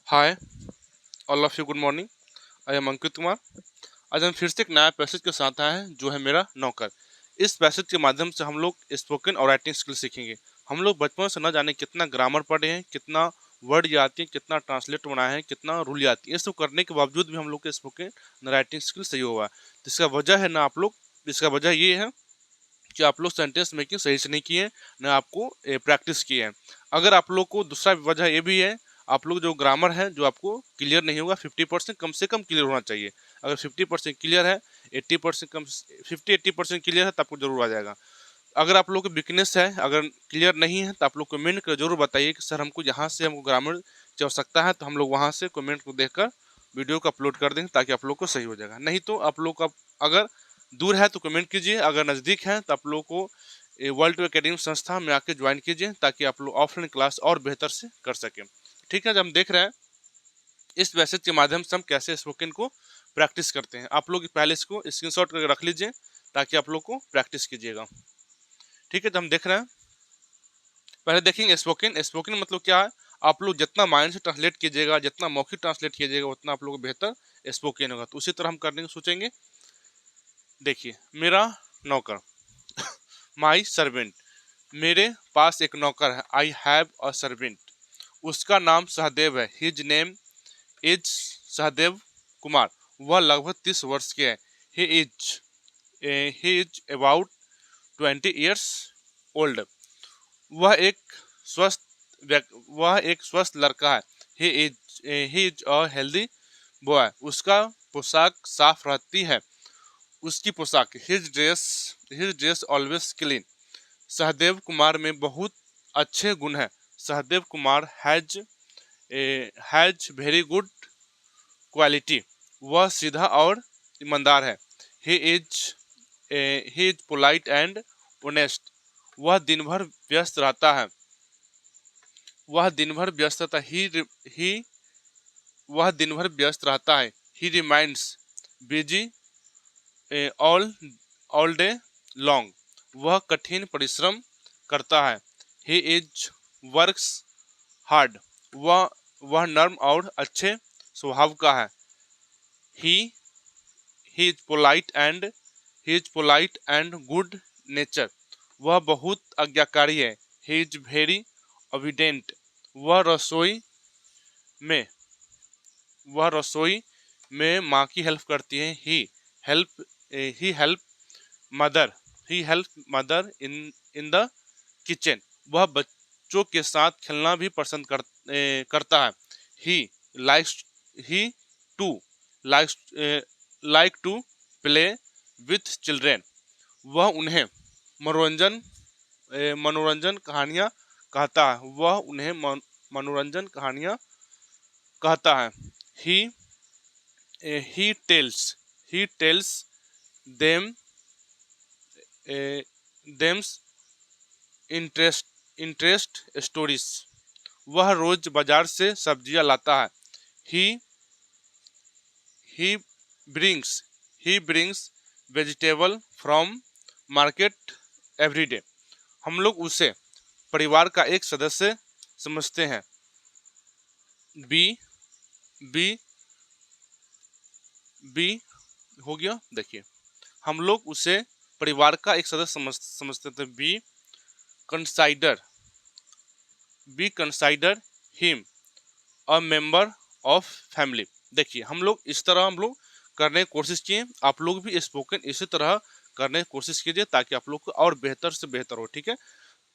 Hi all of you, good morning. I am Ankit Kumar. आज हम फिर से एक नया पैसेज के साथ आए हैं जो है मेरा नौकर। इस पैसेज के माध्यम से हम लोग स्पोकन और राइटिंग स्किल सीखेंगे। हम लोग बचपन से न जाने कितना ग्रामर पढ़े हैं, कितना वर्ड याद आती है, कितना ट्रांसलेट बनाए हैं, कितना रूल याद आती है। ये सब करने के बावजूद भी हम लोग के स्पोकन राइटिंग स्किल सही हुआ है। तो इसका वजह है ना आप लोग, इसका वजह ये है कि आप लोग सेंटेंस मेकिंग सही से नहीं किए हैं, न आपको प्रैक्टिस किए हैं। अगर आप लोग को दूसरा वजह ये भी है, आप लोग जो ग्रामर है जो आपको क्लियर नहीं होगा, 50% कम से कम क्लियर होना चाहिए। अगर 50% क्लियर है, 80% कम, 50-80% क्लियर है तो आपको जरूर आ जाएगा। अगर आप लोग की वीकनेस है, अगर क्लियर नहीं है, तो आप लोग कमेंट कर जरूर बताइए कि सर हमको यहाँ से हमको ग्रामर की आवश्यकता है, तो हम लोग वहाँ से कमेंट को देखकर वीडियो को अपलोड कर देंगे ताकि आप लोग को सही हो जाएगा। नहीं तो आप लोग का अगर दूर है तो कमेंट कीजिए, अगर नज़दीक है तो आप लोग को वर्ल्ड एकेडमी संस्था में आके ज्वाइन कीजिए ताकि आप लोग ऑफलाइन क्लास और बेहतर से कर सकें। ठीक है, जब हम देख रहे हैं इस मैसेज के माध्यम से हम कैसे स्पोकन को प्रैक्टिस करते हैं। आप लोग पहले इसको स्क्रीनशॉट करके रख लीजिए ताकि आप लोग को प्रैक्टिस कीजिएगा। ठीक है, तो हम देख रहे हैं, पहले देखेंगे स्पोकन। स्पोकन मतलब क्या है। आप लोग जितना माइंड से ट्रांसलेट कीजिएगा, जितना मौखिक ट्रांसलेट कीजिएगा, उतना आप लोग को बेहतर स्पोकन होगा। तो उसी तरह हम करने की सोचेंगे। देखिए, मेरा नौकर, माई सर्वेंट। मेरे पास एक नौकर है। I have a servant. उसका नाम सहदेव है। His name is Sahdev Kumar. वह लगभग 30 वर्ष के है। He is about 20 years old. वह एक स्वस्थ लड़का है। He is a healthy boy. उसका पोशाक साफ रहती है। उसकी पोशाक, his dress always clean. Sahdev Kumar में बहुत अच्छे गुण हैं। Sahdev Kumar has very good quality. वह सीधा और ईमानदार है। He is he is polite and honest. वह दिन भर व्यस्त रहता है। वह दिन भर व्यस्त रहता ही वह दिन भर व्यस्त रहता है। He reminds busy all all day long. वह कठिन परिश्रम करता है। He is works hard. वह नर्म और अच्छे स्वभाव का है। He he is polite and good nature. वह बहुत आज्ञाकारी है। He is very obedient. वह रसोई में वह रसोई में माँ की हेल्प करती है। Help he help mother he help mother in the kitchen. वह बच्चों के साथ खेलना भी पसंद करता है। He likes he to likes like to play with children. वह उन्हें मनोरंजन मनोरंजन कहानियाँ कहता है। मनोरंजन कहानियाँ कहता है। He he tells them them's interest stories. वह रोज बाजार से सब्जियां लाता है। He he brings he brings vegetable from market every day. हम लोग उसे परिवार का एक सदस्य समझते हैं। बी बी बी हो गया। देखिए, हम लोग उसे परिवार का एक सदस्य समझते थे। Consider be consider him a member of family. देखिए, हम लोग इस तरह हम लोग करने की कोशिश किए। आप लोग भी स्पोकन इसी तरह करने की कोशिश कीजिए ताकि आप लोग को और बेहतर से बेहतर हो। ठीक है,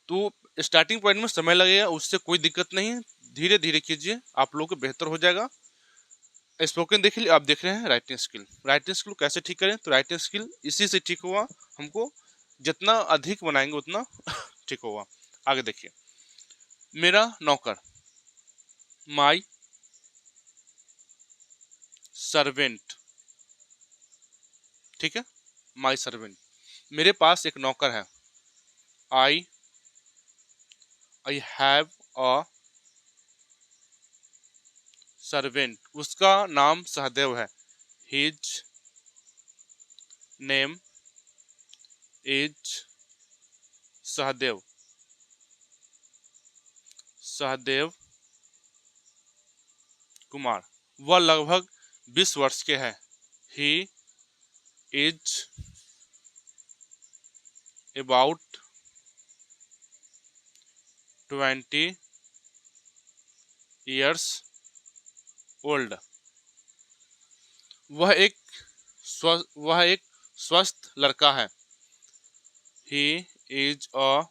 तो स्टार्टिंग पॉइंट में समय लगेगा, उससे कोई दिक्कत नहीं है। धीरे धीरे कीजिए, आप लोग को बेहतर हो जाएगा। स्पोकन देख लिया, आप देख रहे हैं राइटिंग स्किल कैसे ठीक करें। तो राइटिंग स्किल इसी से ठीक हुआ। हमको जितना अधिक बनाएंगे उतना ठीक होगा। आगे देखिए, मेरा नौकर, माई सर्वेंट। ठीक है, माई सर्वेंट। मेरे पास एक नौकर है। I I have a servant. उसका नाम सहदेव है। His name is Sahdev. Sahdev Kumar, वह लगभग 20 वर्ष के हैं। He is about 20 years old. वह एक स्वस्थ लड़का है। He is a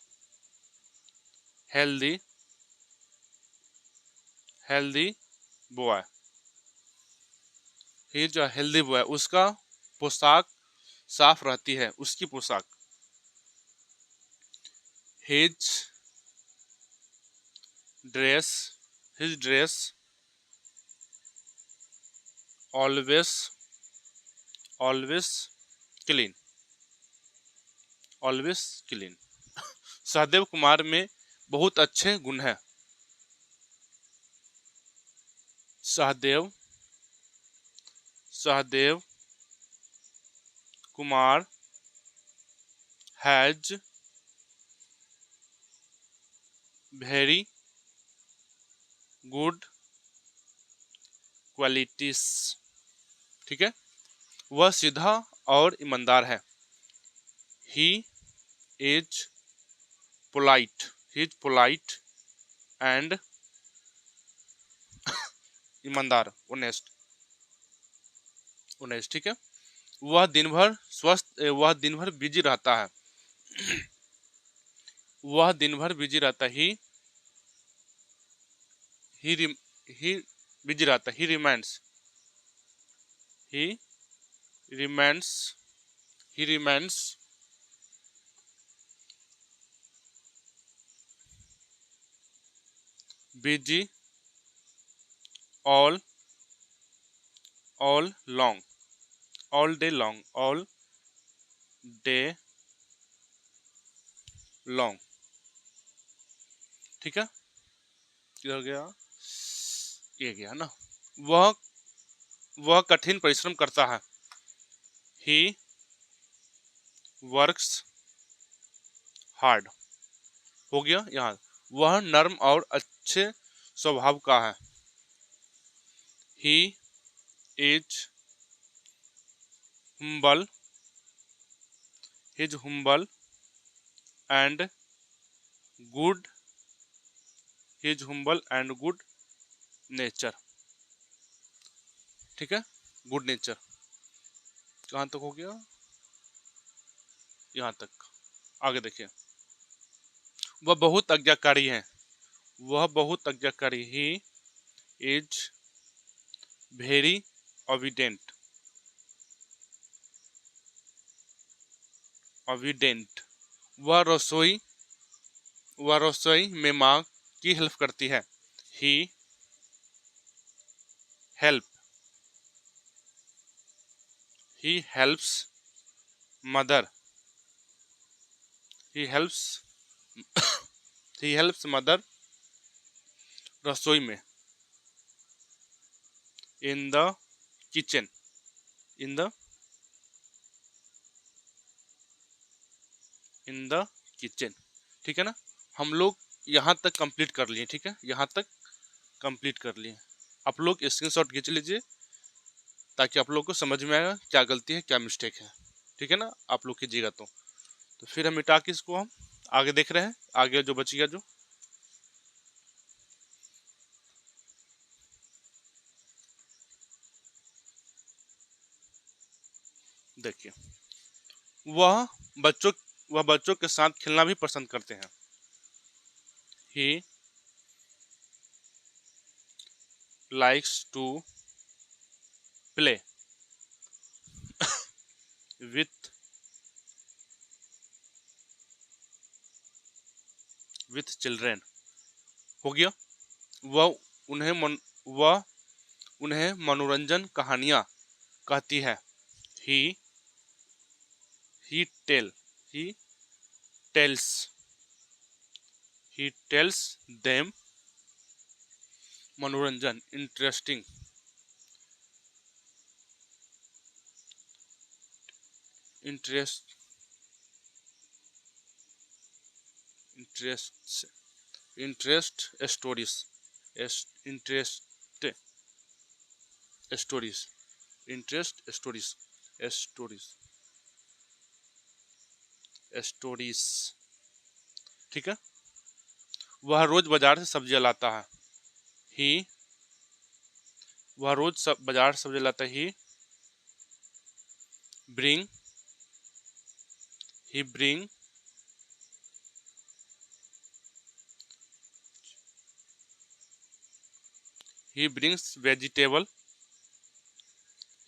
healthy healthy boy. He is a healthy boy. उसका पोशाक साफ रहती है, उसकी पोशाक। His dress his dress always always clean always clean. Sahdev Kumar में बहुत अच्छे गुण हैं। Sahdev Sahdev Kumar has very good qualities. ठीक है, वह सीधा और ईमानदार है। ही इज पोलाइट एंड ईमानदार, ऑनेस्ट। ठीक है, वह दिन भर बिजी रहता है। वह दिन भर बिजी रहता है। ही बिजी रहता है। He reminds he reminds busy all all long all day long. ठीक है, किधर गया, ये गया ना। वह वह कठिन परिश्रम करता है। He works hard. हो गया यहाँ। वह नर्म और अच्छे स्वभाव का है। He is humble humble and good good nature. ठीक है, गुड नेचर। कहाँ तक हो गया, यहाँ तक। आगे देखिए, वह बहुत आज्ञाकारी है। He is very obedient obedient. वह रसोई में माँ की हेल्प करती है। He help he helps mother he helps mother रसोई में। In the kitchen in the kitchen. ठीक है ना, हम लोग यहाँ तक कंप्लीट कर लिए। ठीक है, यहाँ तक कंप्लीट कर लिए। आप लोग स्क्रीनशॉट खींच लीजिए ताकि आप लोग को समझ में आएगा क्या गलती है क्या मिस्टेक है। ठीक है ना, आप लोग कीजिएगा तो फिर हम मिटा के इसको हम आगे देख रहे हैं। आगे जो बच गया, जो देखिए, वह बच्चों वह बच्चों के साथ खेलना भी पसंद करते हैं। He likes to play with children. हो गया। वह वह उन्हें मनोरंजन कहानियां कहती है। He he tell he tells them मनोरंजन interest interest stories interest stories, interest stories, stories, stories, ठीक है। वह रोज बाजार से सब्जियां लाता है। ही, वह रोज बाजार से सब्जियां लाता है। Bring he bring he brings vegetable,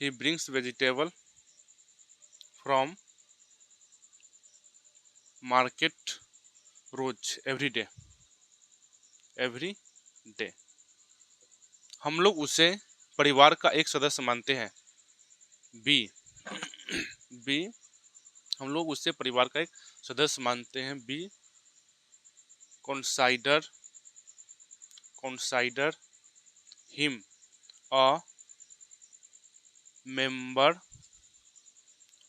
he brings vegetable from market रोज, एवरी डे। हम लोग उसे परिवार का एक सदस्य मानते हैं। बी, बी, हम लोग उसे परिवार का एक सदस्य मानते हैं। Be, consider, consider him a member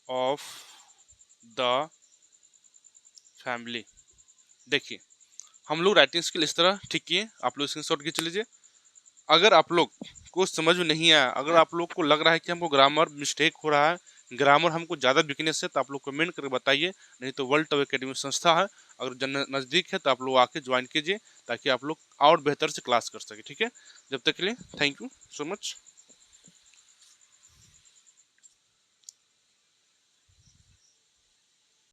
of the family। देखिए, हम लोग राइटिंग स्किल इस तरह ठीक किए, आप लोग स्क्रीनशॉट खींच लीजिए। अगर आप लोग को समझ में नहीं आया, अगर आप लोग को लग रहा है कि हमको ग्रामर मिस्टेक हो रहा है, ग्रामर हमको ज़्यादा वीकनेस है, तो आप लोग कमेंट करके बताइए। नहीं तो वर्ल्ड टॉप एकेडमी संस्था है, अगर नज़दीक है तो आप लोग आके ज्वाइन कीजिए, ताकि आप लोग और बेहतर से क्लास कर सके। ठीक है, जब तक के लिए थैंक यू सो मच।